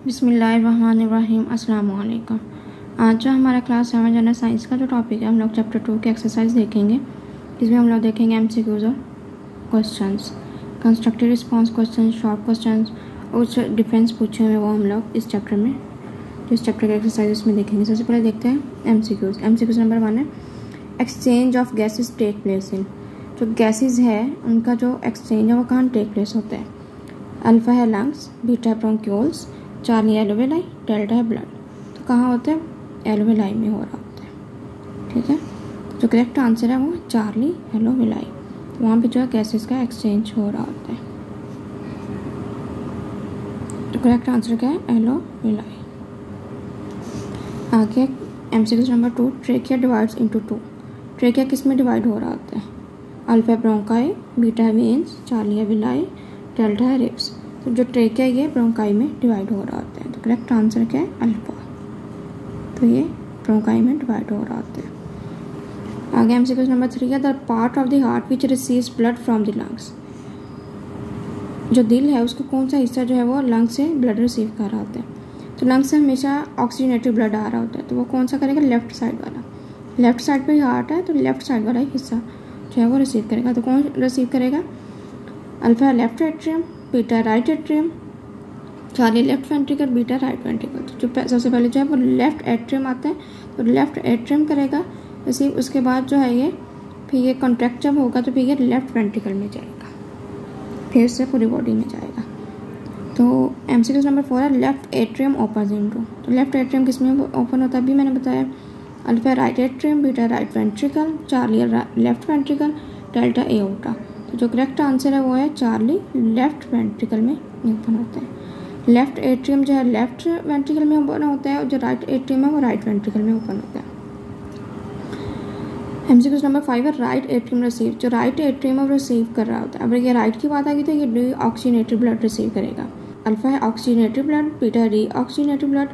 बिस्मिल्लाहिर्रहमानिर्रहीम अस्सलाम वालेकुम। आज जो हमारा क्लास 7 जनरल साइंस का जो टॉपिक है, हम लोग चैप्टर 2 की एक्सरसाइज देखेंगे। इसमें हम लोग देखेंगे एमसीक्यूज और questions, constructive response question, short questions और डिफरेंस पूछे हुए वो हम लोग इस चैप्टर में, इस चैप्टर के एक्सरसाइज में देखेंगे। सबसे पहले देखते हैं एमसीक्यूज। एमसीक्यूज नंबर 1 है exchange of gases take place in. जो गैसेज है उनका जो एक्सचेंज है वो कहाँ टेक प्लेस होता है। अल्फा है लंग्स, बीटा है ब्रोंक्यूल्स, चार्ली एलोवेलाई, डेल्टा है ब्लड। तो कहाँ होता है? एलोवेलाई में हो रहा होता है। ठीक है, जो करेक्ट आंसर है वो चार्ली एलोवेलाई। वहाँ पे जो है गैसेस का एक्सचेंज हो रहा होता है। तो करेक्ट आंसर क्या है? एलोवेलाई। आगे MCQ number 2, trachea divides into 2। Trachea किस में डिवाइड हो रहा होता है? Alpha bronchi, beta veins, charlie alveoli, delta है रिब्स। तो जो ट्रेकिया ये ब्रोंकाई में डिवाइड हो रहा होता है। तो करेक्ट आंसर क्या है? अल्फा। तो ये ब्रोंकाई में डिवाइड हो रहा होता है। आगे एमसीक्यू नंबर 3 है the part of the heart which receives blood from the lungs. जो दिल है उसको कौन सा हिस्सा जो है वो लंग से ब्लड रिसीव कर रहा होता है। तो लंग से हमेशा ऑक्सीजनेटेड ब्लड आ रहा होता है, तो वो कौन सा करेगा? लेफ्ट साइड वाला। लेफ्ट साइड पे ही हार्ट है तो लेफ्ट साइड वाला ही हिस्सा जो है वो रिसीव करेगा। तो कौन रिसीव करेगा? Alpha left atrium, beta right atrium, Charlie left ventricle, beta right ventricle. तो जो सबसे पहले जो है वो लेफ्ट एट्रियम आता है, तो लेफ्ट एट्रियम करेगा रिसीव। उसके बाद जो है ये फिर ये कॉन्ट्रैक्ट जब होगा तो फिर ये लेफ्ट वेंट्रिकल में जाएगा, फिर से पूरी बॉडी में जाएगा। तो एमसीक्यू नंबर 4 है लेफ्ट एट्रियम ओपन इनटू। तो लेफ्ट एट्रियम किस में ओपन होता है? अभी मैंने बताया alpha right atrium, beta right ventricle, Charlie left ventricle, delta aorta. तो जो करेक्ट आंसर है वो है चार्ली लेफ्ट वेंट्रिकल में ओपन होता है। लेफ्ट एट्रियम जो है लेफ्ट वेंट्रिकल में ओपन होता है और जो राइट एट्रियम है वो राइट वेंट्रिकल में ओपन होता है। एमसीक्यू नंबर 5 है राइट एट्रियम रिसीव। जो राइट एट्रियम है वो रिसीव कर रहा होता है। अब ये राइट की बात आ गई तो ये डी ऑक्सीजनेटेड ब्लड रिसीव करेगा। अल्फा है oxygenated blood, beta deoxygenated blood,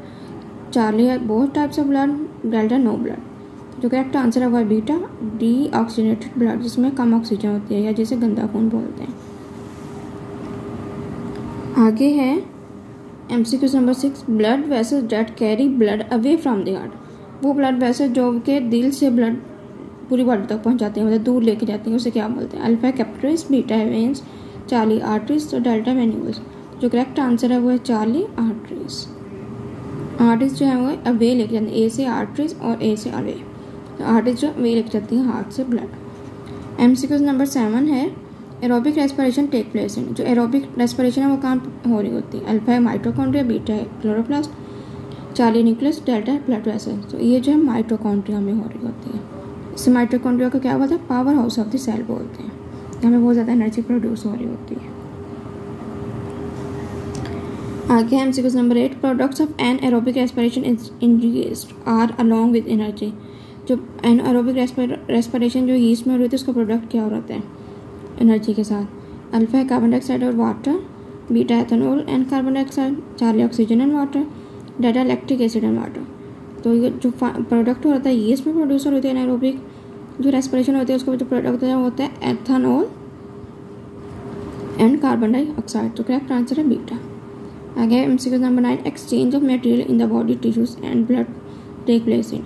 charlie है both types of blood, delta no blood. जो करेक्ट आंसर है वो है बीटा डी ऑक्सीजनेटेड ब्लड, जिसमें कम ऑक्सीजन होती है या जिसे गंदा खून बोलते हैं। आगे है MCQ number 6 blood vessels that carry blood away from the heart. वो ब्लड वेसल जो के दिल से ब्लड पूरी बॉडी तक पहुंचाते हैं, मतलब दूर लेके जाते हैं, उसे क्या बोलते हैं? Alpha capillaries, beta veins, Charlie arteries, तो डेल्टा वेन्यूल्स। जो करेक्ट आंसर है वो है चार्ली आर्टरीज। आर्टरीज जो है वो अवे लेके जाते हैं, ए से आर्टरीज और ए से अवे। तो आर्टरीज जो अवे लेके जाती हैं हार्ट से ब्लड। एमसीक्यू नंबर 7 है aerobic respiration take place in. जो एरोबिक रेस्पिरेशन है वो कहाँ हो रही होती है? अल्फा है माइटोकॉन्ड्रिया, बीटा है क्लोरोप्लास्ट, चार्ली न्यूक्लियस, डेल्टा है ब्लड वेसल। तो ये जो है माइटोकॉन्ड्रिया में हो रही होती है। इससे माइटोकॉन्ड्रिया को क्या बोलते हैं? Powerhouse of the cell बोलते हैं। यहाँ में बहुत ज़्यादा एनर्जी प्रोड्यूस हो रही होती है। आगे MCQ number 8 products of anaerobic respiration induced are along with energy. जो एन एरोबिक रेस्पिरेशन जो यीस्ट में हो रही होती है उसका प्रोडक्ट क्या हो रहा है? एनर्जी के साथ। अल्फा है कार्बन डाइऑक्साइड और water, beta ethanol and carbon dioxide, Charlie oxygen and water, delta lactic acid and water. तो ये जो प्रोडक्ट होता है ये इसमें प्रोड्यूस होती है एनारोबिक जो रेस्पिरेशन होती है उसका जो प्रोडक्ट होता है एथेनॉल एंड कार्बन डाइऑक्साइड। तो करेक्ट आंसर है बीटा। आगे MCQ number 9 exchange of material in the body tissues and blood take place in.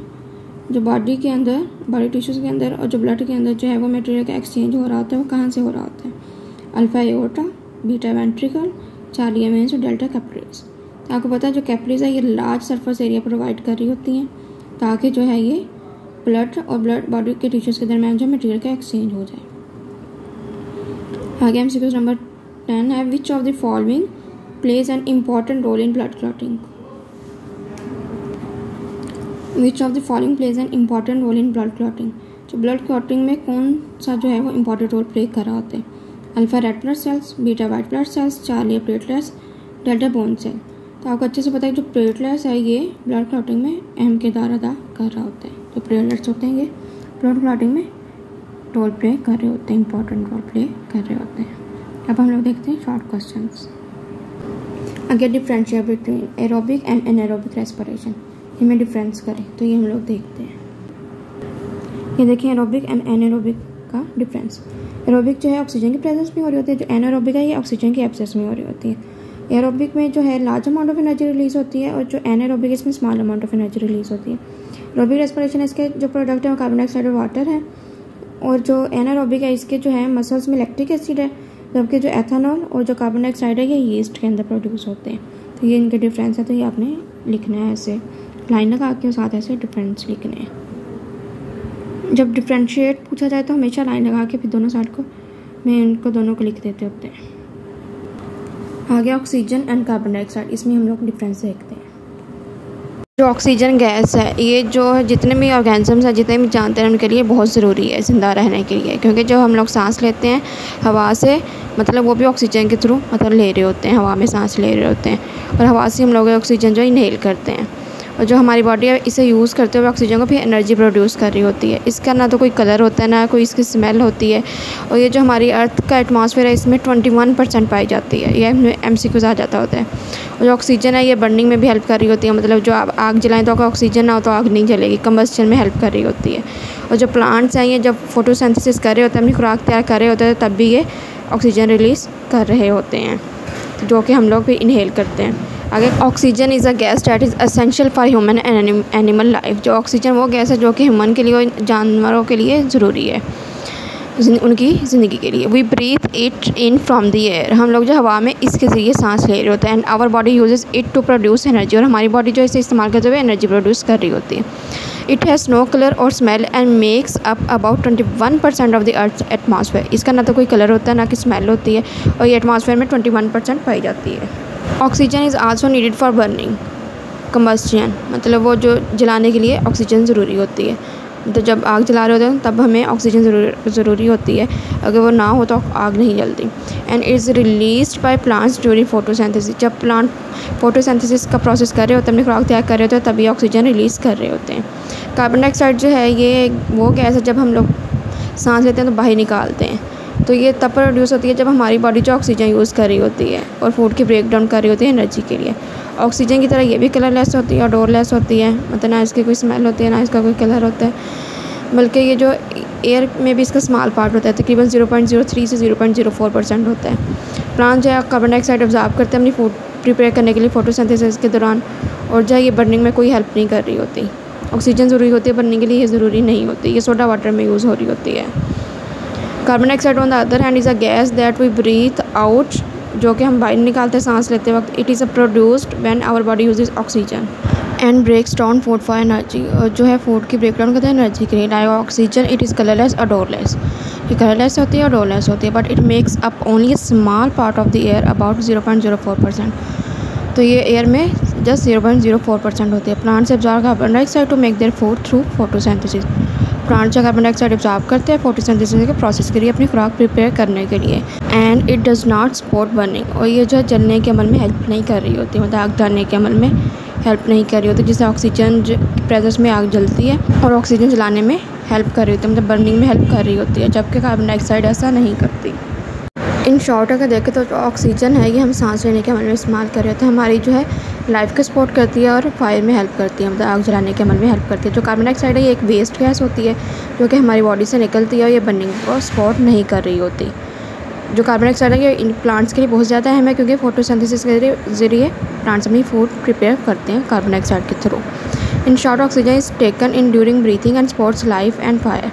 जो बॉडी के अंदर, बॉडी टिश्यूज के अंदर और जो ब्लड के अंदर जो है वो मटेरियल का एक्सचेंज हो रहा होता है वो कहाँ से हो रहा होता है? Alpha aorta, beta ventricle, Charlie veins और डेल्टा कैपिलरीज। आपको पता है जो कैपिलरीज है ये लार्ज सरफेस एरिया प्रोवाइड कर रही होती हैं ताकि जो है ये ब्लड और ब्लड बॉडी के टिश्यूज के दरमियान जो मटेरियल का एक्सचेंज हो जाए। आगे एमसीक्यू नंबर 10 है which of the following plays an important role in blood clotting. Which of the following plays an important role in blood clotting. जो ब्लड क्लॉटिंग में कौन सा जो है वो इम्पॉर्टेंट रोल प्ले कर रहा होता है? Alpha red blood cells, beta white blood cells, Charlie platelets, delta bone cell. तो आपको अच्छे से पता है जो प्लेटलेट्स है ये ब्लड क्लॉटिंग में अहम किरदार अदा कर रहा होता है। जो प्लेटलेट्स होते हैं ये ब्लड क्लॉटिंग में रोल प्ले कर रहे होते हैं, इंपॉर्टेंट रोल प्ले कर रहे होते हैं। अब हम लोग देखते हैं शॉर्ट क्वेश्चंस। अगर differentiate between aerobic and anaerobic respiration, इनमें डिफरेंस करें तो ये हम लोग देखते हैं। ये देखिए एरोबिक एंड एनारोबिक का डिफरेंस। एरोबिक जो है ऑक्सीजन की प्रेजेंस में हो रही होती है, जो एनारोबिक है ये ऑक्सीजन की एब्सेंस में हो रही होती है। एरोबिक में जो है large amount of energy release होती है और जो एनारोबिक इसमें small amount of energy release होती है। एरोबिक रेस्पिरेशन इसके जो प्रोडक्ट है वो कार्बन डाइऑक्साइड और वाटर है, और जो एनारोबिक है इसके जो है मसल्स में लैक्टिक एसिड है, जबकि जो एथेनॉल और जो कार्बन डाइऑक्साइड है ये यीस्ट के अंदर प्रोड्यूस होते हैं। तो ये इनके डिफरेंस है, तो ये आपने लिखना है ऐसे लाइन लगा के, साथ ऐसे डिफरेंस लिखने हैं। जब डिफ्रेंशिएट पूछा जाए तो हमेशा लाइन लगा के फिर दोनों साइड को मैं इनको दोनों को लिख देते होते हैं। आगे ऑक्सीजन एंड कार्बन डाइऑक्साइड, इसमें हम लोग डिफरेंस देखते हैं। जो ऑक्सीजन गैस है ये जो जितने भी ऑर्गेनिजम्स हैं, जितने भी जानते हैं, उनके लिए बहुत ज़रूरी है ज़िंदा रहने के लिए, क्योंकि जो हम लोग सांस लेते हैं हवा से, मतलब वो भी ऑक्सीजन के थ्रू मतलब ले रहे होते हैं, हवा में सांस ले रहे होते हैं, और हवा से हम लोग ऑक्सीजन जो इनहेल करते हैं, और जो हमारी बॉडी है इसे यूज़ करते हुए ऑक्सीजन को फिर एनर्जी प्रोड्यूस कर रही होती है। इसका ना तो कोई कलर होता है, ना कोई इसकी स्मेल होती है, और ये जो हमारी अर्थ का एटमॉस्फेयर है इसमें 21% पाई जाती है, ये MCQs आ जाता होता है। और जो ऑक्सीजन है ये बर्निंग में भी हेल्प कर रही होती है, मतलब जो आप आग जलाएं तो अगर ऑक्सीजन ना हो तो आग नहीं जलेगी, कंबस्शन में हेल्प कर रही होती है। और जो प्लांट्स हैं ये जब फोटोसिंथेसिस कर रहे होते हैं, अपनी खुराक तैयार कर रहे होते हैं, तब भी ये ऑक्सीजन रिलीज़ कर रहे होते हैं, जो कि हम लोग भी इनहेल करते हैं। आगे oxygen is a gas that is essential for human and animal life. जो ऑक्सीजन वो गैस है जो कि ह्यूमन के लिए और जानवरों के लिए ज़रूरी है उनकी ज़िंदगी के लिए। We breathe it in from the air, हम लोग जो हवा में इसके ज़रिए सांस ले रहे होते हैं। And our body uses it to produce energy, और हमारी बॉडी जो इसे इस्तेमाल करते हुए एनर्जी प्रोड्यूस कर रही होती है। इट हैज़ नो कलर और smell and makes up about 21% of the earth atmosphere. इसका ना तो कोई कलर होता है ना कि स्मेल होती है, और ये एटमॉस्फेयर में 21% पाई जाती है। Oxygen is also needed for burning combustion, मतलब वो जो जलाने के लिए ऑक्सीजन ज़रूरी होती है। तो जब आग जला रहे होते हैं तब हमें ऑक्सीजन ज़रूरी होती है, अगर वो ना हो तो आग नहीं जलती। And is released by plants during photosynthesis, जब प्लांट फोटोसिंथेसिस का प्रोसेस कर रहे होते हैं, अपनी खुराक तैयार कर रहे होते हैं, तभी ऑक्सीजन रिलीज़ कर रहे होते हैं। कार्बन डाइऑक्साइड जो है ये वो गैस है जब हम लोग सांस लेते हैं तो बाहर निकालते हैं, तो ये तब प्रोड्यूस होती है जब हमारी बॉडी जो ऑक्सीजन यूज़ कर रही होती है और फूड की ब्रेक डाउन कर रही होती है एनर्जी के लिए। ऑक्सीजन की तरह ये भी कलरलेस होती है और डोरलेस होती है, मतलब ना इसकी कोई स्मेल होती है ना इसका कोई कलर होता है, बल्कि ये जो एयर में भी इसका स्मॉल पार्ट होता है, तकरीबन 0.03 से 0.04% होता है। प्लांट जो है कार्बन डाइऑक्साइड ऑब्जॉर्ब करते हैं अपनी फूड प्रिपेयर करने के लिए फोटोसिंथेसिस के दौरान, और जो है ये बर्निंग में कोई हेल्प नहीं कर रही होती। ऑक्सीजन ज़रूरी होती है बर्निंग के लिए, ये ज़रूरी नहीं होती, ये सोडा वाटर में यूज़ हो रही होती है। Carbon dioxide on the other hand is a gas that we breathe out, जो कि हम बाहर निकालते हैं सांस लेते वक्त। It is a produced when our body uses oxygen and breaks down food for energy, और जो है फूड की ब्रेक डाउन करते हैं एनर्जी के लिए। Like oxygen it is colourless और डोरलेस, ये कलरलेस होती है और डोरलेस होती है, but it makes up only a small part of the air about 0.04%, तो ये एयर में जस्ट 0.04% होती है। Plants absorb carbon dioxide to make their food through photosynthesis, plant जो कार्बन डाइऑक्साइड एब्जॉर्ब करते हैं फोटोसिंथेसिस के प्रोसेस के लिए अपनी खुराक प्रिपेयर करने के लिए। And it does not support burning, और ये जो है जलने के अमल में हेल्प नहीं कर रही होती, मतलब आग जलाने के अमल में हेल्प नहीं कर रही होती, जिससे ऑक्सीजन प्रेजेंस में आग जलती है और ऑक्सीजन जलाने में हेल्प कर रही होती है, मतलब बर्निंग में हेल्प कर रही होती है, जबकि कार्बन डाइऑक्साइड ऐसा नहीं करती। इन शॉर्ट अगर देखें तो जो ऑक्सीजन है ये हम सांस लेने के अमल में इस्तेमाल कर रहे होते हैं, हमारी जो है लाइफ को सपोर्ट करती है और फायर में हेल्प करती है, मतलब आग जलाने के अमल में हेल्प करती है। जो कार्बन डाइऑक्साइड है ये एक वेस्ट गैस होती है जो कि हमारी बॉडी से निकलती है और ये बर्निंग को सपोर्ट नहीं कर रही होती। जो कार्बन डाइऑक्साइड है ये इन प्लांट्स के लिए बहुत ज़्यादा अहम है, क्योंकि फोटोसिंथेसिस के ज़रिए प्लांट्स अपनी फूड प्रिपेयर करते हैं कार्बन डाइऑक्साइड के through. In short oxygen is taken in during breathing and supports life and fire,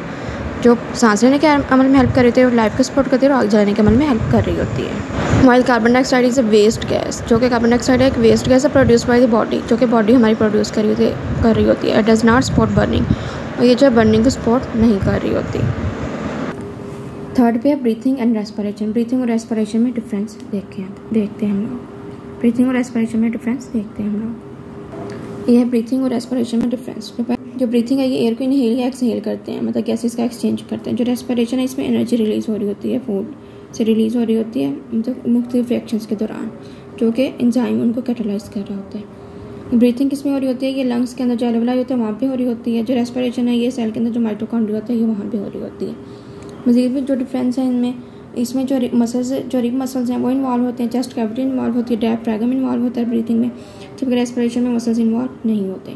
जो सांस लेने के अमल में हेल्प कर रही होती है और लाइफ को सपोर्ट करती है और आग जलाने के अमल में हेल्प कर रही होती है। While carbon dioxide is a waste gas, जो कि कार्बन डाइऑक्साइड एक वेस्ट गैस है प्रोड्यूस बाय द बॉडी, जो कि बॉडी हमारी प्रोड्यूस कर रही होती है। It does not support burning, और ये जो है बर्निंग को सपोर्ट नहीं कर रही होती। थर्ड पे है ब्रीथिंग एंड रेस्पिरेशन। ब्रीथिंग और रेस्पिरेशन में डिफरेंस देखते हैं हम लोग। ब्रीथिंग और रेस्पिरेशन में डिफरेंस देखते हैं हम लोग। ये है ब्रीथिंग और रेस्पिरेशन में डिफरेंस। जो ब्रीथिंग है ये एयर को इनहेल या एक्सहेल करते हैं, मतलब गैसेस का एक्सचेंज करते हैं। जो रेस्पिरेशन है इसमें एनर्जी रिलीज़ हो रही होती है, फूड से रिलीज़ हो रही होती है, मतलब मुख्तलिफ रिएक्शंस के दौरान, जो कि एंजाइम उनको कैटालाइज कर रहा होता है। ब्रीथिंग किस में हो रही होती है, ये लंग्स के अंदर जो एल्वेलाई होता है वहाँ पे हो रही होती है। जो रेस्पिरेशन है ये सेल के अंदर जो माइटोकॉन्ड्रिया होता है ये वहाँ पे हो रही होती है। मज़ीद भी जो डिफरेंस है इसमें जो रिब मसल्स हैं वो इन्वॉल्व होते हैं, चेस्ट कैविटी इन्वॉल्व होती है, डायफ्रागम इन्वॉल्व होता है ब्रीथिंग में, जबकि रेस्पिरेशन में मसल्स इन्वॉल्व नहीं होते।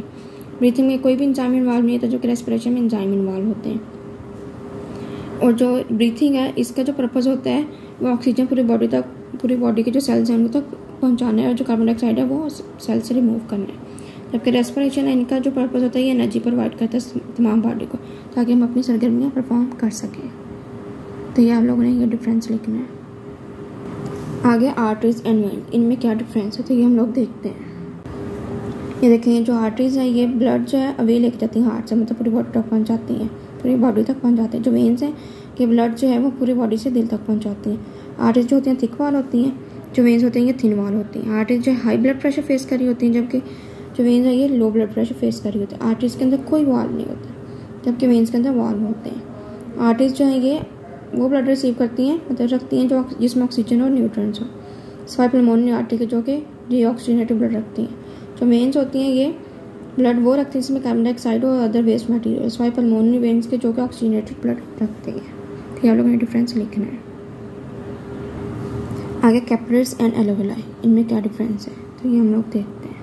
ब्रीथिंग में कोई भी एंजाइम इन्वॉल्व नहीं होता, जो कि रेस्पिरेशन में एंजाइम इन्वॉल्व होते हैं। और जो ब्रीथिंग है इसका जो पर्पज़ होता है वो ऑक्सीजन पूरी बॉडी के जो सेल्स हैं उन तक पहुंचाना है और जो कार्बन डाइऑक्साइड है वो सेल से रिमूव करना है। जबकि रेस्पिरेशन है, इनका जो पर्पस होता है ये एनर्जी प्रोवाइड करता है तमाम बॉडी को, ताकि हम अपनी सरगर्मियाँ परफॉर्म कर सकें। तो ये आप लोगों ने ये डिफरेंस लिखना है। आगे आर्टरीज एंड वेन, इनमें क्या डिफरेंस है तो ये हम लोग देखते हैं। ये देखें, जो आर्टरीज है ये ब्लड जो है अवे लेके जाती है हार्ट से, मतलब पूरी बॉडी तक पहुँचाती हैं, पूरी बॉडी तक पहुँचाते हैं। जो वेन्स हैं कि ब्लड जो है वो पूरी बॉडी से दिल तक पहुँचाती हैं। आर्टरीज जो होती हैं थिक वाल होती हैं, जो वेन्स होती हैं ये थिन वाल होती हैं। आर्टरीज जो हाई ब्लड प्रेशर फेस कर रही होती हैं, जबकि जो वेन्स है ये लो ब्लड प्रेशर फेस कर रही होती है। आर्टरीज के अंदर कोई वाल नहीं होता, जबकि वेन्स के अंदर वाल होते हैं। आर्टरीज जो है ये वो ब्लड रिसीव करती हैं, मतलब रखती हैं जो जिसमें ऑक्सीजन और न्यूट्रॉन्स हो। स्वाइप पल्मोनरी आर्टरी के जो कि डीऑक्सीजनेटेड ब्लड रखती हैं। जो वेन्स होती हैं ये ब्लड वो रखती हैं जिसमें कार्बन डाइऑक्साइड और अदर वेस्ट मटेरियल। स्वाइप पल्मोनरी वेन्स के जो कि ऑक्सीजनेटेड ब्लड रखते हैं। तो आप लोगों ने डिफरेंस लिखना है। आगे कैपिलरीज एंड एलोवेलाई, इनमें क्या डिफरेंस है तो ये हम लोग देखते हैं।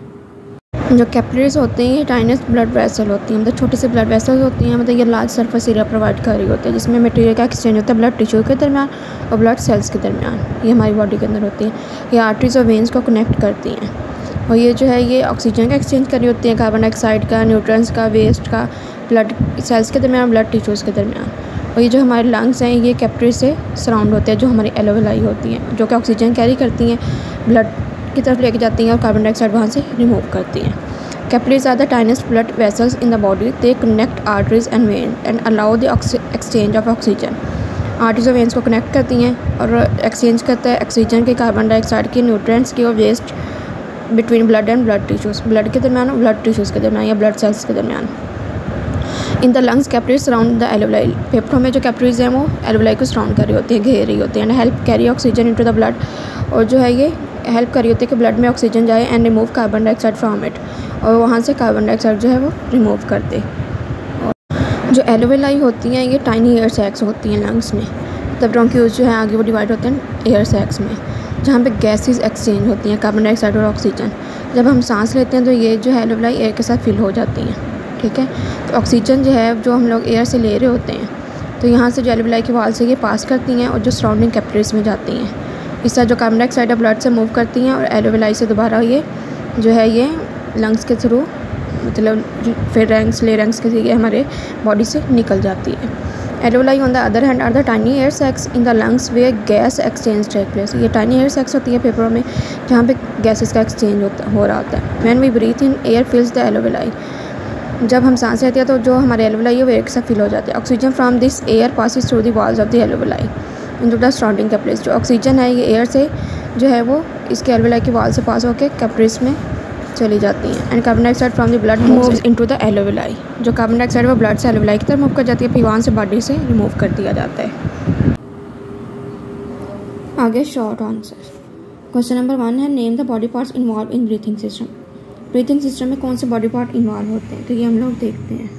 जो कैपिलरीज होते हैं ये टाइनस ब्लड वेसल होती हैं, मतलब छोटी सी ब्लड वेसल्स होती हैं, मतलब ये लार्ज सरफेस एरिया प्रोवाइड कर रही होती है जिसमें मटेरियल का एक्सचेंज होता है ब्लड टिश्यू के दरमियान और ब्लड सेल्स के दरमियान। ये हमारी बॉडी के अंदर होती है। ये आर्टरीज और वेन्स को कनेक्ट करती हैं और ये जो है ये ऑक्सीजन का एक्सचेंज कर रही होती हैं, कार्बन डाइऑक्साइड का, न्यूट्रॉन्स का, वेस्ट का, ब्लड सेल्स के दरमियान, ब्लड टिश्यूज़ के दरमियान। और ये जो हमारे लंग्स हैं ये कैपिलरीज से सराउंड होते हैं, जो हमारी एलोवेलाई होती हैं, जो कि ऑक्सीजन कैरी करती हैं, ब्लड की तरफ लेके जाती हैं और कार्बन डाइऑक्साइड वहाँ से रिमूव करती हैं। Capillaries are the tiniest blood vessels in the body. They connect arteries and veins and allow the exchange of oxygen. Arteries और वेन्स को कनेक्ट करती हैं और एक्सचेंज करता है ऑक्सीजन के, कार्बन डाइऑक्साइड की, न्यूट्रिएंट्स की और waste between blood and blood tissues, blood के दरमियान और ब्लड टिश्यूज़ के दरमियान या ब्लड सेल्स के दरमियान। In the lungs capillaries surround the alveoli, फेफड़ों में जो कैपिलरीज हैं वो एलोवेलाई को सराउंड कर रही होती हैं, घेर रही होती हैं। And help carry oxygen into the blood, और जो है ये हेल्प कर रही होती है कि ब्लड में ऑक्सीजन जाए and remove carbon dioxide from it, और वहाँ से कार्बन डाइऑक्साइड जो है वो रिमूव कर दे। और जो एलोवेलाई होती हैं ये टाइनी एयर सैक्स होती हैं लंग्स में, तब ब्रोंक्यूल्स जो है आगे वो डिवाइड होते हैं एयर सैक्स में, जहाँ पे गैसेस एक्सचेंज होती हैं, कार्बन डाइऑक्साइड और ऑक्सीजन। जब हम सांस लेते हैं तो ये जो है एलोवेलाई एयर के साथ फिल हो जाती हैं, ठीक है। तो ऑक्सीजन जो है जो हम लोग एयर से ले रहे होते हैं तो यहाँ से जो एलोवेलाई के वाल से ये पास करती हैं और जो सराउंडिंग कैपिलरीज में जाती हैं। इस तरह जो कार्बन डाइऑक्साइड ब्लड से मूव करती हैं और एलोवेलाई से दोबारा ये जो है ये लंग्स के थ्रू, मतलब फेरेंक्स, लेरेंक्स के जरिए हमारे बॉडी से निकल जाती है। Alveoli on the other hand are the tiny air sacs in the lungs where gas exchange take place. ये टाइनी एयर सैक्स होती है फेफड़ों में जहाँ पे गैसेस का एक्सचेंज हो रहा होता है। When we breathe in air fills the alveoli, जब हम सांस लेते हैं तो जो हमारे एलोवेलाई है वो एयर के साथ फिल हो जाते हैं। Oxygen from this air passes through the walls of the alveoli into the surrounding capillaries. जो ऑक्सीजन है ये एयर से जो है वो इसके एलोवेलाई के वॉल से पास होकर कैपिलरीज में चली जाती हैं। And carbon dioxide from the blood moves into the alveoli, जो कार्बन डाइऑक्साइड वो ब्लड से एलोवेलाई की तरफ मूव कर जाती है, फिर वहाँ से बॉडी से रिमूव कर दिया जाता है। आगे शॉर्ट आंसर। क्वेश्चन नंबर 1 है name the body parts involve in breathing system. Breathing system में कौन से बॉडी पार्ट इन्वॉल्व होते हैं तो ये हम लोग देखते हैं।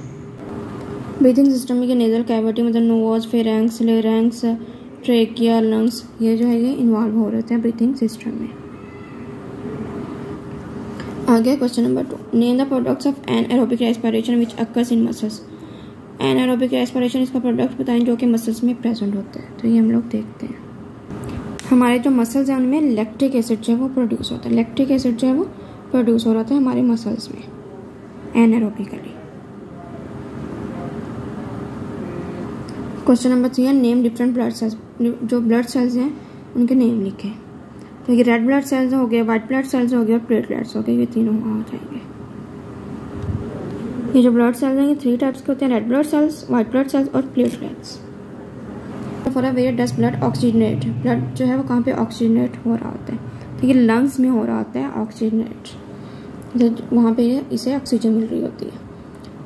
ब्रीथिंग सिस्टम में ये नेजल कैविटी, मतलब knows, pharynx, larynx, trachea, lungs, ये जो है ये इन्वॉल्व हो रहते हैं ब्रीथिंग सिस्टम में। आगे question number 2, name the products of anaerobic respiration which occurs in muscles. Anaerobic respiration इसका प्रोडक्ट बताएं जो कि मसल्स में प्रेजेंट होता है तो ये हम लोग देखते हैं। हमारे जो मसल्स हैं उनमें लैक्टिक एसिड जो है वो प्रोड्यूस होता है। लैक्टिक एसिड जो है वो प्रोड्यूस हो रहा था हमारे मसल्स में एनाएरोबिकली। क्वेश्चन नंबर 3 है नेम डिफरेंट ब्लड सेल्स। जो ब्लड सेल्स हैं उनके नेम लिखे। तो ये रेड ब्लड सेल्स हो गए, वाइट ब्लड सेल्स हो गए और प्लेटलेट्स हो गए, ये तीनों आ जाएंगे। ये जो ब्लड सेल्स हैं ये 3 टाइप्स के होते हैं, red blood cells, white blood cells और platelets. For a where does blood oxygenate, blood जो है वो कहाँ पे ऑक्सीजनेट हो रहा होता है तो ये लंग्स में हो रहा होता है ऑक्सीजनेट, वहाँ पे इसे ऑक्सीजन मिल रही होती है।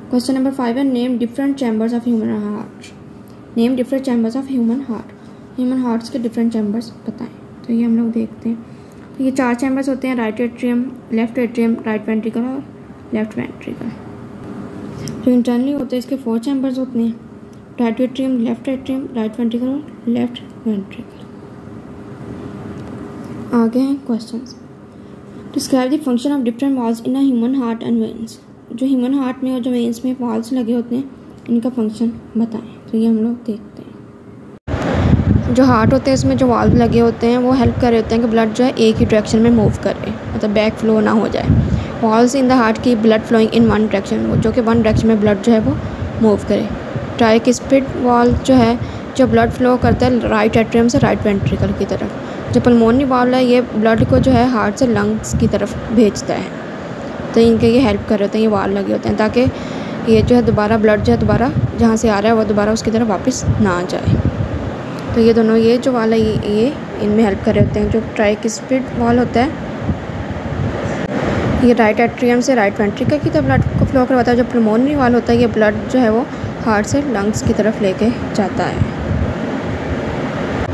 क्वेश्चन नंबर 5 है name different chambers of human heart. Name different chambers of human heart. Human hearts के डिफरेंट चैम्बर्स बताएं तो ये हम लोग देखते हैं। तो ये 4 चैम्बर्स होते हैं, right atrium, left atrium, right ventricle और लेफ्ट वेंट्रिकल। जो इंटरनली होते हैं इसके 4 चैम्बर्स होते हैं, right atrium, left atrium, right ventricle और लेफ्ट वेंट्रिकल। आगे हैं questions. Describe the function of different walls in a human heart and veins. जो ह्यूमन हार्ट में और जो वेन्स में वॉल्स लगे होते हैं इनका फंक्शन बताएं तो ये हम लोग देखते हैं। जो हार्ट होते हैं इसमें जो वाल्व लगे होते हैं वो हेल्प कर रहे होते हैं कि ब्लड जो है एक ही डायरेक्शन में मूव करे, मतलब बैक फ्लो ना हो जाए। Valves in the heart keep blood flowing in one direction, जो कि वन डायरेक्शन में ब्लड जो है वो मूव करे। ट्राइकिस्पिड वाल्व जो है जो ब्लड फ्लो करता है राइट एट्रियम से राइट वेंट्रिकल की तरफ। जो पल्मोनरी वाल्व है ये ब्लड को जो है हार्ट से लंग्स की तरफ भेजता है। तो इनके ये हेल्प कर रहे होते हैं, ये वाल्व लगे होते हैं ताकि ये जो है दोबारा ब्लड जो है दोबारा जहाँ से आ रहा है वो दोबारा उसकी तरफ वापस ना आ जाए। तो ये दोनों ये जो वाल है ये इनमें हेल्प कर रहे होते हैं। जो ट्राइकिस्पिड वाल होता है ये राइट एट्रियम से राइट वेंट्रिकल की तरफ ब्लड को फ्लो करवाता है। जो पल्मोनरी वाल होता है ये ब्लड जो है वो हार्ट से लंग्स की तरफ लेके जाता है।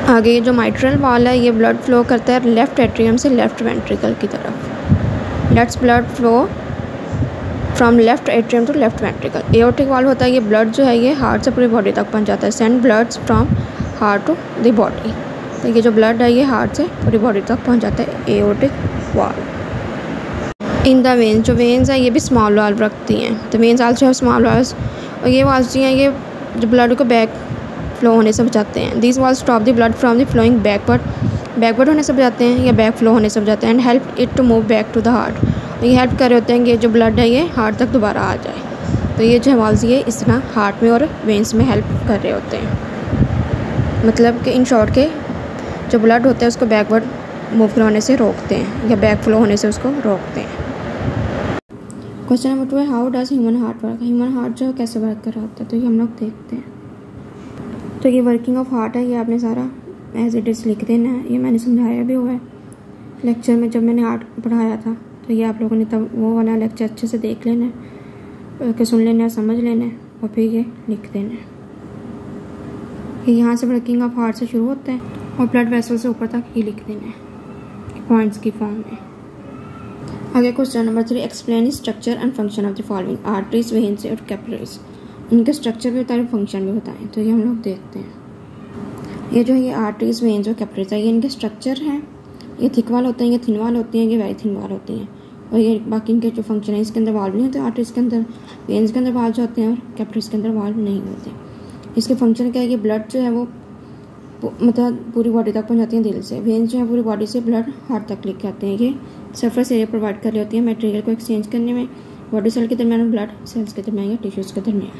आगे ये जो माइट्रल वाल है ये ब्लड फ्लो करता है लेफ़्ट एट्रियम से लेफ़्ट वेंट्रिकल की तरफ। Lets blood flow from left atrium to left ventricle. Aortic valve होता है ये ब्लड जो है ये हार्ट से पूरी बॉडी तक पहुंच जाता है। Send bloods from heart to the body. तो ये जो ब्लड है ये हार्ट से पूरी बॉडी तक पहुंच जाता है aortic valve. In the veins, जो वेन्स हैं ये भी स्मॉल वाल्व रखती हैं। तो veins also have small valves, और ये वाल्व्स जो हैं ये जो ब्लड को बैक फ्लो होने से बचाते हैं। These valves stop the blood from the flowing backward होने से बचाते हैं या बैक फ्लो होने से बचाते हैं। And help it to move back to the heart. ये हेल्प कर रहे होते हैं कि जो ब्लड है ये हार्ट तक दोबारा आ जाए। तो ये जो वाल्व्स ये इस तरह हार्ट में और वेन्स में हेल्प कर रहे होते हैं, मतलब कि इन शॉर्ट के जो ब्लड होता है उसको बैकवर्ड मूव करवाने से रोकते हैं या बैक फ्लो होने से उसको रोकते हैं। क्वेश्चन नंबर 2 है how does human heart work. Human heart जो है कैसे वर्क कर रहा होता है, तो ये हम लोग देखते हैं। तो ये वर्किंग ऑफ हार्ट है, ये आपने सारा एज इट इज़ लिख देना है। ये मैंने समझाया भी हुआ है लेक्चर में जब मैंने हार्ट पढ़ाया था। तो ये आप लोगों ने तब वो वाला लेक्चर अच्छे से देख लेना है, कि सुन लेना है, समझ लेना है और फिर ये लिख देना है। यहाँ से वर्किंग ऑफ हार्ट से शुरू होता है और ब्लड वेसल से ऊपर तक ये लिख देना है पॉइंट्स की फॉर्म में। आगे question number 3 explain structure and function of the following arteries, veins और कैपिलरीज। इनका स्ट्रक्चर भी बताएं, फंक्शन भी बताएं। तो ये हम लोग देखते हैं। ये जो है ये आर्टरीज, वेन्स और कैपिलरीज है, ये इनके स्ट्रक्चर हैं। ये थिक वाल होते हैं, ये थिन वाल होती हैं, ये वेरी थिन वाल होती हैं। और ये बाकी इनके जो फंक्शन है इसके अंदर वाल्व नहीं होते, आर्टरीज के अंदर, वेन्स के अंदर वाल्व होते हैं और कैपिलरीज के अंदर वाल्व नहीं होते। इसके फंक्शन क्या है, ये ब्लड जो है वो मतलब पूरी बॉडी तक पहुंच जाती है दिल से। वेन्स जो है पूरी बॉडी से ब्लड हार्ट तक लेके आते हैं। ये सरफेस एरिया प्रोवाइड कर रही होती है मटेरियल को एक्सचेंज करने में बॉडी सेल के दरमियान और ब्लड सेल्स के दरमियान या टिश्यूज़ के दरमियान।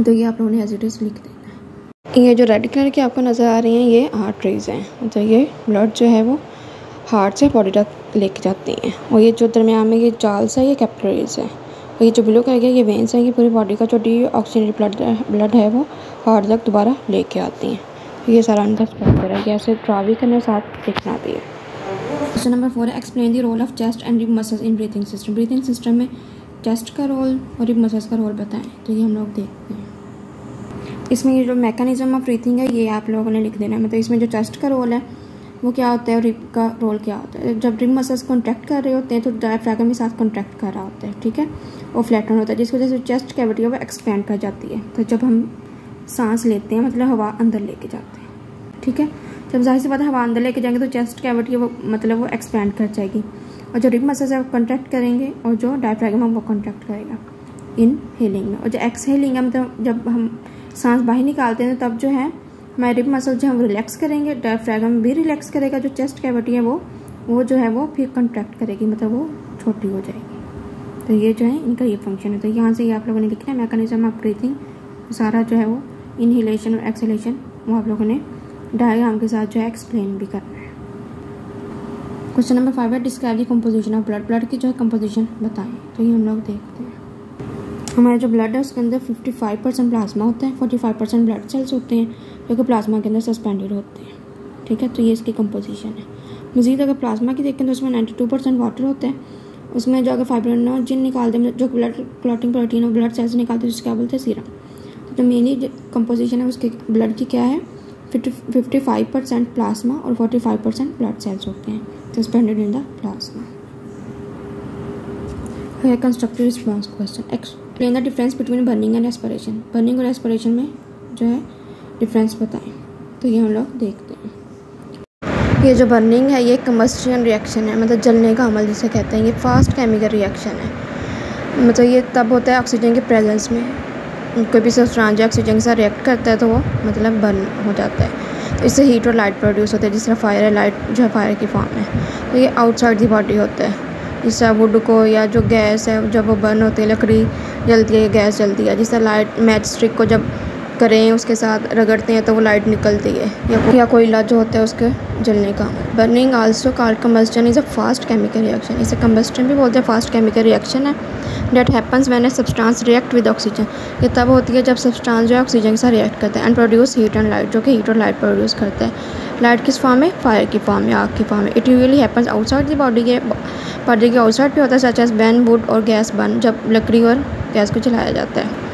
तो ये आप लोगों ने एज इट इज़ लिख देना है। ये जो रेड कलर की आपको नज़र आ रही हैं ये आर्टरीज हैं, मतलब ये ब्लड जो है वो हार्ट से बॉडी तक लेके जाती हैं। और ये जो दरमियान में ये जाल्स है ये कैपिलरीज है। और ये जो ब्लू कलर के ये वेन्स हैं ये पूरी बॉडी का जो डीऑक्सीजनेटेड ब्लड है वो हार्ट तक दोबारा लेके आती हैं। तो ये सारा इनका स्ट्रक्चर है, ऐसे ड्रा भी करने साथ लिखना भी है। क्वेश्चन नंबर 4 है explain the role of chest and rib muscles in breathing system. Breathing system में चेस्ट का रोल और रिब मसल्स का रोल बताएं। तो ये हम लोग देखते हैं। इसमें ये जो मैकेनिज्म ऑफ ब्रीथिंग है ये आप लोगों ने लिख देना है। मतलब इसमें जो चेस्ट का रोल है वो क्या होता है और रिब का रोल क्या होता है। जब रिब मसल्स कॉन्ट्रैक्ट कर रहे होते हैं तो डायफ्रागम के साथ कॉन्ट्रैक्ट कर रहा होता है, ठीक है, वो फ्लैटन होता है जिसकी वजह से चेस्ट कैविटी है वो एक्सपैंड कर जाती है। तो जब हम सांस लेते हैं मतलब हवा अंदर लेके जाते हैं, ठीक है, जब जाहिर सी बात है हवा अंदर लेके जाएंगे तो चेस्ट कैविटी है वो मतलब वो एक्सपैंड कर जाएगी और जो रिब मसल्स है वो कॉन्ट्रैक्ट करेंगे और जो डायफ्रागम है वो कॉन्ट्रैक्ट करेगा इनहेलिंग में। और जो एक्सहेलिंग है मतलब जब हम सांस बाहर निकालते हैं तब जो है हमारे रिब मसल जो है वो रिलैक्स करेंगे, डायफ्रागम भी रिलैक्स करेगा, जो चेस्ट कैविटी है वो जो है वो फिर कॉन्ट्रैक्ट करेगी, मतलब वो छोटी हो जाएगी। तो ये जो है इनका ये फंक्शन है। तो यहाँ से ये आप लोगों ने लिखना है मैकेनिज्म ऑफ ब्रीथिंग, सारा जो है वो इनहेलेशन और एक्सहेलेशन वो आप लोगों ने डायग्राम के साथ जो है एक्सप्लेन भी करना है। क्वेश्चन नंबर 5 है describe the composition of blood. Blood की जो है कंपोजिशन बताएं। तो ये हम लोग देखते हैं। हमारा जो ब्लड है उसके अंदर 55% प्लाज्मा होता है, 45% ब्लड सेल्स होते हैं जो कि प्लाज्मा के अंदर सस्पेंडेड होते हैं, ठीक है। तो ये इसकी कंपोजिशन है। मज़ीद अगर प्लाज्मा की देखें तो उसमें 92% वाटर होता है। उसमें जो अगर फाइब्रिनोजन निकालते हैं जो ब्लड क्लॉटिंग प्रोटीन और ब्लड सेल्स निकालते हैं उसको क्या बोलते हैं सीरम। तो जो मेनली कंपोजिशन है उसके ब्लड की क्या है 55% प्लाज्मा और 45% ब्लड सेल्स होते हैं suspended in the plasma. Constructive response question explain the difference between burning and aspiration. Burning और एस्पिरेशन में जो है डिफरेंस बताएं। तो ये हम लोग देखते हैं। ये जो बर्निंग है ये कंबस्शन रिएक्शन है, मतलब जलने का अमल जिसे कहते हैं। ये फास्ट केमिकल रिएक्शन है, मतलब ये तब होता है ऑक्सीजन के प्रेजेंस में कोई भी सब्सटेंस जो ऑक्सीजन के साथ रिएक्ट करता है तो वो मतलब बर्न हो जाता है। तो इससे हीट और लाइट प्रोड्यूस होता है, जिस तरह फायर है, लाइट जो है फायर की फॉर्म में। तो ये आउटसाइड दी बॉडी होता है। जिस तरह वुड को या जो गैस है जब वो बर्न होती है, लकड़ी जलती है, गैस जलती है, जिस तरह लाइट मैच स्टिक को जब करें उसके साथ रगड़ते हैं तो वो लाइट निकलती है, या कोयला जो होता है उसके जलने का। Burning also called combustion is a fast chemical reaction. इसे कंबस्टन भी बोलते हैं, फास्ट केमिकल रिएक्शन है। That happens when a substance react with oxygen. ये तब होती है जब सब्सटेंस जो है ऑक्सीजन के साथ रिएक्ट करता है and produce heat and light, जो कि हीट और लाइट प्रोड्यूस करता है। लाइट किस फॉर्म में? फायर की फॉर्म में, आग की फॉर्म में। It usually happens outside the body के आउटसाइड भी होता है, सच एज व्हेन वुड और गैस बर्न, जब लकड़ी और गैस को जलाया जाता है।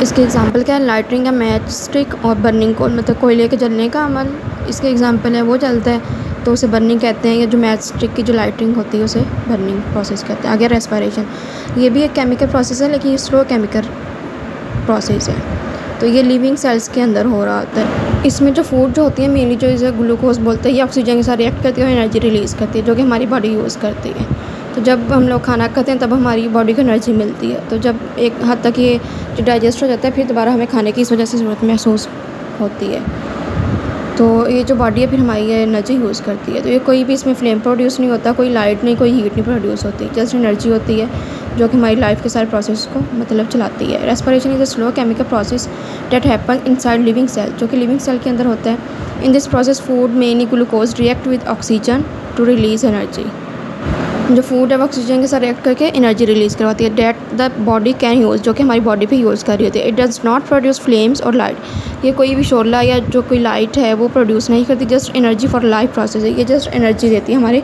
इसके एग्जांपल क्या है? लाइटरिंग या मैच स्टिक और बर्निंग कोल, मतलब कोयले के जलने का अमल इसके एग्जांपल है। वो जलता है तो उसे बर्निंग कहते हैं, या जो मैच स्टिक की जो लाइटरिंग होती है उसे बर्निंग प्रोसेस कहते हैं। आगे रेस्पिरेशन, ये भी एक केमिकल प्रोसेस है लेकिन ये स्लो केमिकल प्रोसेस है। तो ये लिविंग सेल्स के अंदर हो रहा होता है। इसमें जो फूड जो होती है मेनली जो इसे ग्लूकोज बोलते हैं, ये ऑक्सीजन के साथ रिएक्ट करती है और एनर्जी रिलीज़ करती है, जो कि हमारी बॉडी यूज़ करती है। तो जब हम लोग खाना खाते हैं तब हमारी बॉडी को एनर्जी मिलती है। तो जब एक हद तक ये जो डाइजेस्ट हो जाता है फिर दोबारा हमें खाने की इस वजह से ज़रूरत महसूस होती है। तो ये जो बॉडी है फिर हमारी एनर्जी यूज़ करती है। तो ये कोई भी इसमें फ्लेम प्रोड्यूस नहीं होता, कोई लाइट नहीं, कोई हीट नहीं प्रोड्यूस होती, जस्ट एनर्जी होती है जो कि हमारी लाइफ के सारे प्रोसेस को मतलब चलाती है। Respiration is a slow chemical process that happen inside living cell, जो कि लिविंग सेल के अंदर होता है। In this process food mainly glucose react with oxygen to release energy. जो फूड है वो ऑक्सीजन के साथ रिएक्ट करके एनर्जी रिलीज़ करवाती है, that the body can use, जो कि हमारी बॉडी पे यूज़ कर रही होती है। It does not produce flames और लाइट, ये कोई भी शोला या जो कोई लाइट है वो प्रोड्यूस नहीं करती, just energy for life process है। ये जस्ट एनर्जी देती है हमारे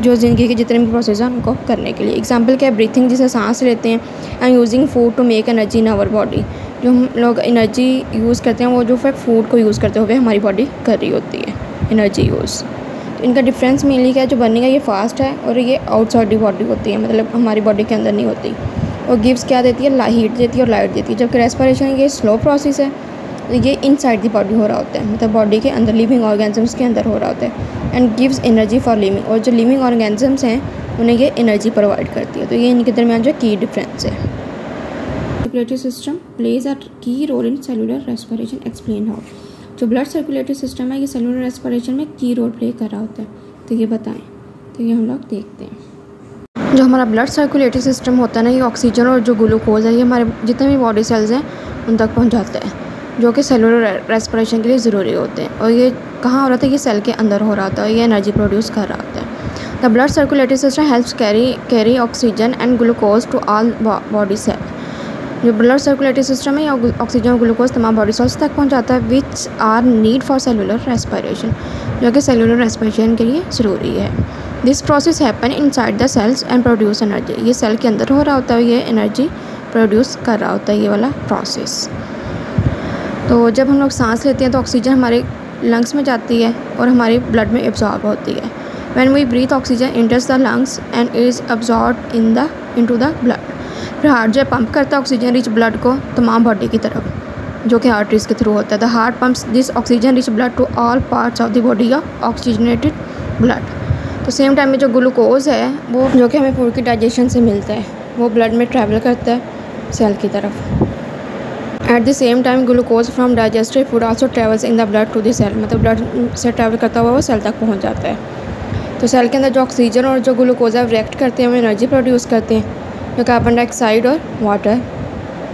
जो ज़िंदगी के जितने भी प्रोसेस हैं उनको करने के लिए। एग्जाम्पल क्या है? ब्रीथिंग, जिसे सांस लेते हैं, and using food to make energy in our body. जो हम लोग एनर्जी यूज़ करते हैं वो जो फिर फूड को यूज़ करते हुए हमारी बॉडी कर रही होती है एनर्जी यूज़। तो इनका डिफरेंस मेनली क्या है? जो बर्निंग है ये फास्ट है और ये आउटसाइड दी बॉडी होती है, मतलब हमारी बॉडी के अंदर नहीं होती। और गिव्स क्या देती है? हीट देती है और लाइट देती है। जबकि रेस्पिरेशन ये स्लो प्रोसेस है, ये इनसाइड दी बॉडी हो रहा होता है, मतलब बॉडी के अंदर लिविंग ऑर्गेनिजम्स के अंदर हो रहा होता है। And gives energy for living, और जो लिविंग ऑर्गेनिजम्स हैं उन्हें ये एनर्जी प्रोवाइड करती है। तो ये इनके दरमियान जो की डिफरेंस है। Circulatory system plays a key role in cellular respiration, explain how. जो ब्लड सर्कुलेटरी सिस्टम है ये सेलुलर रेस्पिरेशन में की रोल प्ले कर रहा होता है, तो ये बताएं। तो ये हम लोग देखते हैं। जो हमारा ब्लड सर्कुलेटरी सिस्टम होता है ना, ये ऑक्सीजन और जो ग्लूकोज है ये हमारे जितने भी बॉडी सेल्स हैं उन तक पहुंचाते हैं, जो कि सेलुलर रेस्पिरेशन के लिए ज़रूरी होते हैं। और ये कहाँ हो रहा था? ये सेल के अंदर हो रहा था और ये एनर्जी प्रोड्यूस कर रहा होता है। The blood circulatory system helps carry oxygen and glucose to all body cell. जो ब्लड सर्कुलेटरी सिस्टम है या ऑक्सीजन और ग्लूकोज तमाम बॉडी सेल्स तक पहुंचाता है, which are need for cellular respiration, जो कि सेलुलर रेस्पिरेशन के लिए ज़रूरी है। This process happen inside the cells and produce energy. ये सेल के अंदर हो रहा होता है, ये एनर्जी प्रोड्यूस कर रहा होता है, ये वाला प्रोसेस। तो जब हम लोग सांस लेते हैं तो ऑक्सीजन हमारे लंग्स में जाती है और हमारी ब्लड में एब्जॉर्ब होती है। When we breathe oxygen enters the lungs and is absorb into the blood. फिर हार्ट जो है पंप करता है ऑक्सीजन रिच ब्लड को तमाम बॉडी की तरफ, जो कि आर्टरीज के थ्रू होता है। The heart pumps this oxygen rich blood to all parts of the body या ऑक्सीजनेटेड ब्लड। तो सेम टाइम में जो ग्लूकोज है वो जो कि हमें फूड की डाइजेशन से मिलता है वो ब्लड में ट्रैवल करता है सेल की तरफ। At the same time glucose from digested food also travels in the blood to the cell, मतलब ब्लड से ट्रैवल करता हुआ वो सेल तक पहुँच जाता है। तो सेल के अंदर जो ऑक्सीजन और जो ग्लूकोज है रिएक्ट करते हैं, वो एनर्जी प्रोड्यूस करते हैं, जो कार्बन डाइऑक्साइड और वाटर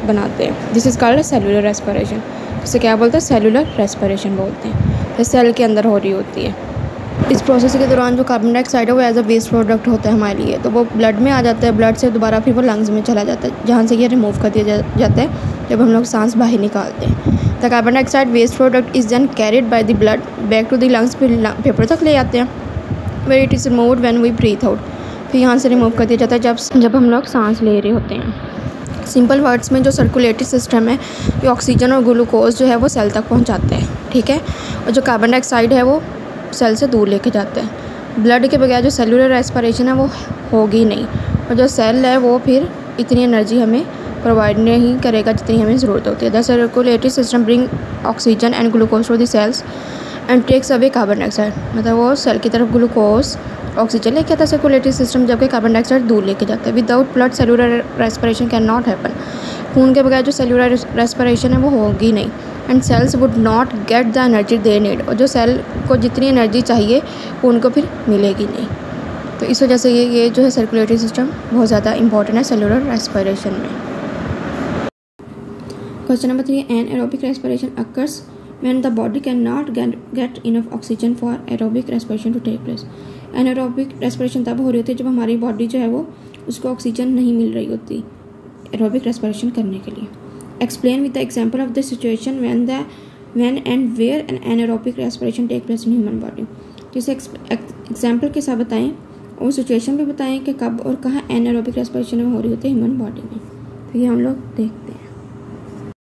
बनाते हैं। This is called cellular respiration. इसे क्या बोलते हैं? सेलुलर रेस्पिरेशन बोलते हैं। तो सेल के अंदर हो रही होती है। इस प्रोसेस के दौरान जो कार्बन डाइऑक्साइड है वो एज अ वेस्ट प्रोडक्ट होता है हमारे लिए, तो वो ब्लड में आ जाता है, ब्लड से दोबारा फिर वो लंग्स में चला जाता है, जहाँ से ये रिमूव कर दिया जाता है जब हम लोग सांस बाहर निकालते हैं। The carbon dioxide waste product is then carried by the blood back to the lungs, फिर फेफड़े तक ले जाते हैं, where it is removed when we breathe out. फिर यहाँ से रिमूव कर दिया जाता है जब हम लोग सांस ले रहे होते हैं। सिंपल वर्ड्स में जो सर्कुलेटरी सिस्टम है ये ऑक्सीजन और ग्लूकोज जो है वो सेल तक पहुँचाते हैं, ठीक है, और जो कार्बन डाइऑक्साइड है वो सेल से दूर लेके जाते हैं। ब्लड के बगैर जो सेलुलर रेस्पिरेशन है वो होगी नहीं, और जो सेल है वो फिर इतनी एनर्जी हमें प्रोवाइड नहीं करेगा जितनी हमें ज़रूरत होती है। The circulatory system bring oxygen and glucose to the cells and takes away carbon dioxide, मतलब वो सेल की तरफ ग्लूकोज ऑक्सीजन लेके आता है सर्कुलेटरी सिस्टम, जबकि कार्बन डाइऑक्साइड दूर लेके जाता है। Without blood cellular respiration can not happen. खून के बगैर जो सेलुलर रेस्पिरेशन है वो होगी नहीं। And cells would not get the energy they need, और जो सेल को जितनी एनर्जी चाहिए वो उनको फिर मिलेगी नहीं। तो इस वजह से ये जो है सर्कुलेटरी सिस्टम बहुत ज़्यादा इंपॉर्टेंट है सेलुलर रेस्पिरेशन में। Question number 3, anaerobic respiration occurs when the body can not get enough oxygen for aerobic respiration to take place. Anaerobic respiration तब हो रही होती है जब हमारी बॉडी जो है वो उसको ऑक्सीजन नहीं मिल रही होती एरोबिक रेस्पिरेशन करने के लिए। Explain with the example of the situation when and where an anaerobic respiration take place in human body. जैसे एग्जाम्पल के साथ बताएं और सिचुएशन भी बताएं कि कब और कहाँ एनारोबिक रेस्पिरेशन हो रही होती है ह्यूमन बॉडी में। तो ये हम लोग देखते हैं।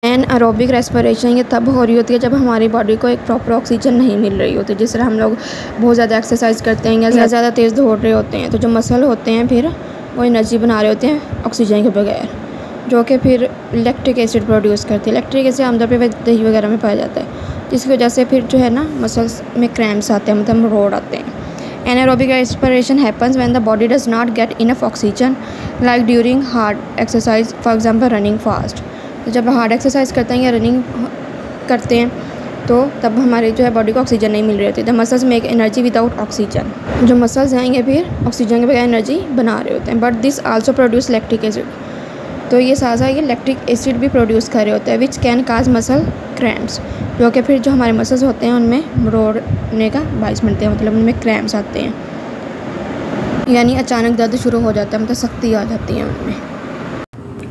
एनारोबिक रेस्पिरेशन ये तब हो रही होती है जब हमारी बॉडी को एक प्रॉपर ऑक्सीजन नहीं मिल रही होती। जिस तरह हम लोग बहुत ज़्यादा एक्सरसाइज करते हैं या ज़्यादा तेज़ दौड़ रहे होते हैं, तो जो मसल होते हैं फिर वो एनर्जी बना रहे होते हैं ऑक्सीजन के बगैर, जो कि फिर इलेक्ट्रिक एसिड प्रोड्यूस करती है। इलेक्ट्रिक एसिड आमतौर पर दही वगैरह में पाया जाता है, जिसकी वजह से फिर जो है ना मसल्स में क्रैम्प्स आते हैं, मतलब रोड आते हैं। Anaerobic respiration happens when the body does not get enough oxygen, like during hard exercise, for example running fast. तो जब हार्ड एक्सरसाइज करते हैं या रनिंग करते हैं तो तब हमारी जो है बॉडी को ऑक्सीजन नहीं मिल रही होती। The muscles make energy without oxygen. जो मसल्स हैं ये फिर ऑक्सीजन के बगैर एनर्जी बना रहे होते हैं। But this also produce lactic acid. तो ये साथ साथ ये लैक्टिक एसिड भी प्रोड्यूस कर रहे होते हैं, which can cause muscle cramps, जो कि फिर जो हमारे मसल्स होते हैं उनमें मरोड़ने का बाइस बनते हैं, मतलब उनमें क्रैम्प्स आते हैं, यानी अचानक दर्द शुरू हो जाता है, मतलब सख्ती आ जाती है उनमें।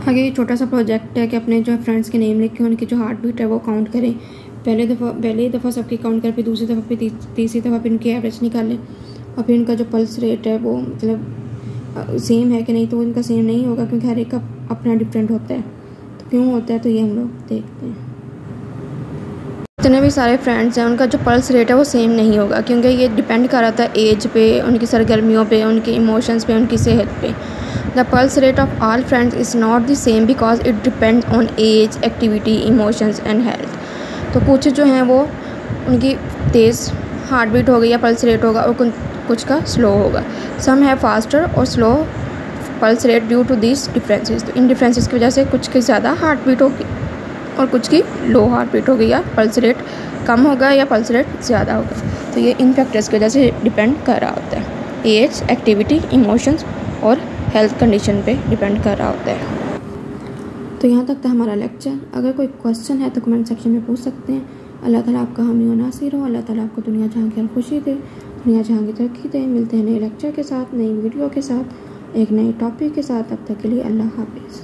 आगे ये छोटा सा प्रोजेक्ट है कि अपने जो फ्रेंड्स के नेम लिख के उनकी जो हार्ट बीट है वो काउंट करें। पहली दफ़ा सबकी काउंट करें, फिर दूसरी दफ़ा, फिर तीसरी दफ़ा फिर उनकी एवरेज निकालें, और फिर उनका जो पल्स रेट है वो मतलब सेम है कि नहीं। तो उनका सेम नहीं होगा क्योंकि हर एक का अपना डिफरेंट होता है। तो क्यों होता है तो ये हम लोग देखते हैं। जितने भी सारे फ्रेंड्स हैं उनका जो पल्स रेट है वो सेम नहीं होगा, क्योंकि ये डिपेंड कर रहा था एज पे, उनकी सरगर्मियों पे, उनके इमोशंस पे, उनकी सेहत पे। The pulse rate of all friends is not the same because it depend on age, activity, emotions and health. तो कुछ जो हैं वो उनकी तेज़ हार्ट बीट होगी या पल्स रेट होगा, और कुछ का स्लो होगा। सम है फास्टर और slow pulse rate due to this differences. तो इन डिफरेंसेस की वजह से कुछ की ज़्यादा हार्ट बीट होगी और कुछ की लो हार्ट बीट होगी, या पल्स रेट कम होगा या पल्स रेट ज़्यादा होगा। तो ये इन फैक्टर्स की वजह से डिपेंड कर रहा होता है। एज, एक्टिविटी, इमोशंस और हेल्थ कंडीशन पे डिपेंड कर रहा होता है। तो यहाँ तक था हमारा लेक्चर। अगर कोई क्वेश्चन है तो कमेंट सेक्शन में पूछ सकते हैं। अल्लाह ताला आपका हामी व नासिर हो। अल्लाह ताला आपको दुनिया जहाँ की खुशी दे, दुनिया जहाँ की तरक्की दे। मिलते हैं नए लेक्चर के साथ, नई वीडियो के साथ, एक नए टॉपिक के साथ। तब तक के लिए अल्लाह हाफिज़।